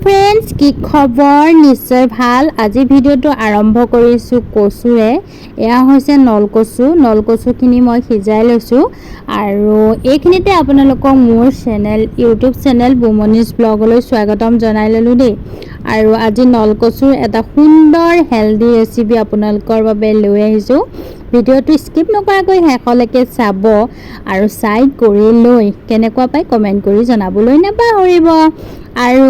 friends की खबर निश्चय ভাল আজি ভিডিওটো আৰম্ভ কৰিছো কচুৰে এয়া হৈছে নলকচুখিনি মই সিজাই লৈছো আৰু এইখিনিতে আপোনালোকক মোৰ চেনেল ইউটিউব চেনেল বুমনি'ছ ব্লগলৈ স্বাগতম জনাই ললো দেই আৰু আজি নলকচুৰ এটা সুন্দৰ হেলদি ৰেচিপি আপোনালোকৰ বাবে লৈ আহিছো ভিডিওটো স্কিপ নকৰাকৈ শেষলৈকে চাব আৰু চাই কৰি লৈ কেনেকুৱা পাই কমেন্ট কৰি জনাবলৈ নাপাহৰিব আৰু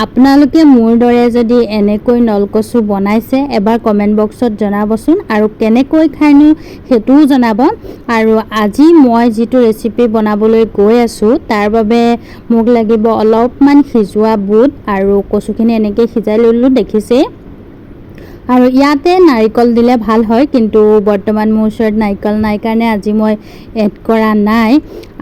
আপোনালোকে মোৰ দৰে যদি এনেকৈ নলকচু বনাইছে এবাৰ কমেন্ট বক্সত জনাবচোন আৰু কেনেকৈ খাইনো হেতুও জনাব আৰু আজি মই যেটো ৰেচিপি বনাবলৈ গৈ আছো তাৰ বাবে মোক লাগিব অলপমান সিজোৱা বুট আৰু কচুখিনি এনেকৈ সিজাই ললো দেখিছে আৰু ইয়াতে নাৰিকল দিলে ভাল হয় কিন্তু বৰ্তমান মোৰ ওচৰত নাৰিকল নাই কাৰণে আজি মই এড কৰা নাই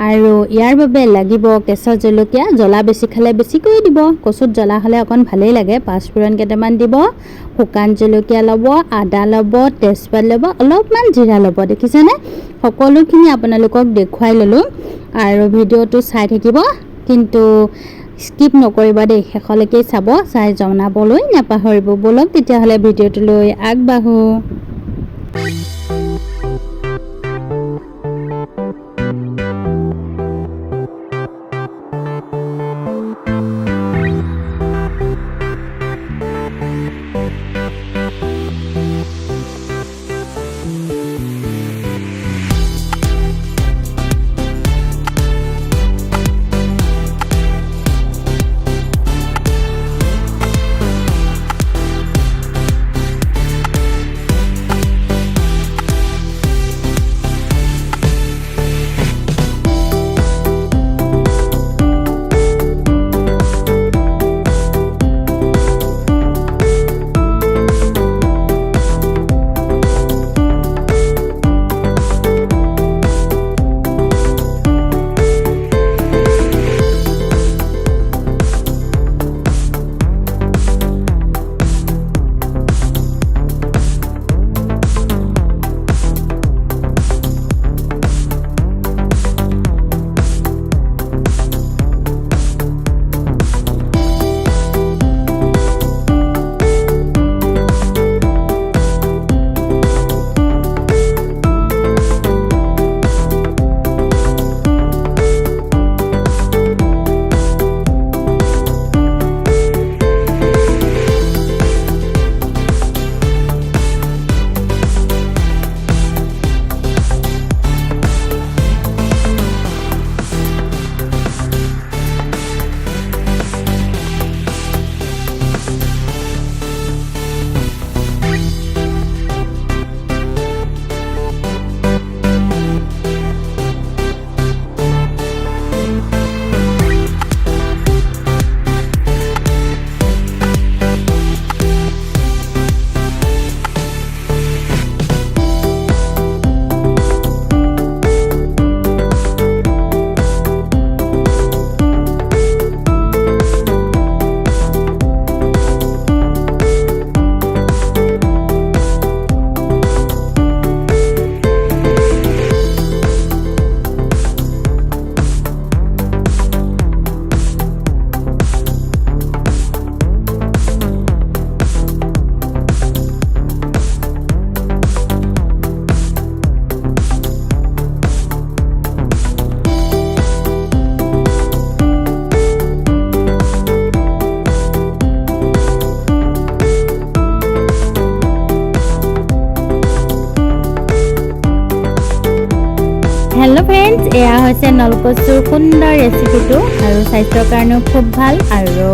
আৰু ইয়াৰ বাবে লাগিব কেঁচা জলকীয়া জ্বলা বেছি খালে বেছি কৰি দিব কচুত জ্বলা হলে অকন ভালেই লাগে পাঁচফোৰণ কেইটামান দিব শুকান জলকীয়া লব আদা লব তেজপাত লব অলপমান জিৰা লব দেখিছেনে সকলোখিনি আপোনালোকক দেখুৱাই ললো আৰু ভিডিওটো চাই থাকিব কিন্তু স্কিপ নকৰিবা দেই শেষলৈকে চাব চাই জনাবলৈ নাপাহৰিব বলক তেতিয়াহলে ভিডিওটো লৈ আগবাঢ়ো हेलो फ्रेंड्स एया হৈছে নলকচুৰ সুন্দৰ ৰেচিপিটো আৰু স্বাস্থ্যৰ কাৰণেও খুব ভাল আৰু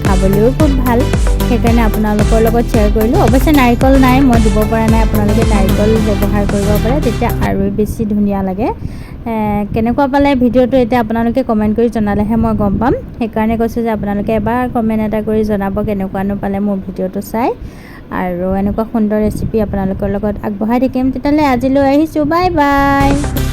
খাবলৈও খুব ভাল সেইকাৰণে আপোনালোকৰ লগত শেয়াৰ কৰিলো অৱশ্যে নাৰিকল নাই মই দিব পৰা নাই আপোনালোকে নাৰিকল ব্যৱহাৰ কৰিব পাৰে তেতিয়া আৰু বেছি ধুনীয়া লাগে কেনেকুৱা পালে ভিডিওটো এটা আপোনালোকে কমেন্ট কৰি জনালেহে মই গম পাম সেইকাৰণে কৈছো যে আপোনালোকে এবাৰ কমেন্ট এটা কৰি জনাব কেনেকুৱানো পালে মোৰ ভিডিওটো চাই আৰু এনেকুৱা সুন্দৰ ৰেচিপি আপোনালোকৰ লগত আগবঢ়াই থাকিম তেতিয়ালে আজিলৈ আহিছো বাই বাই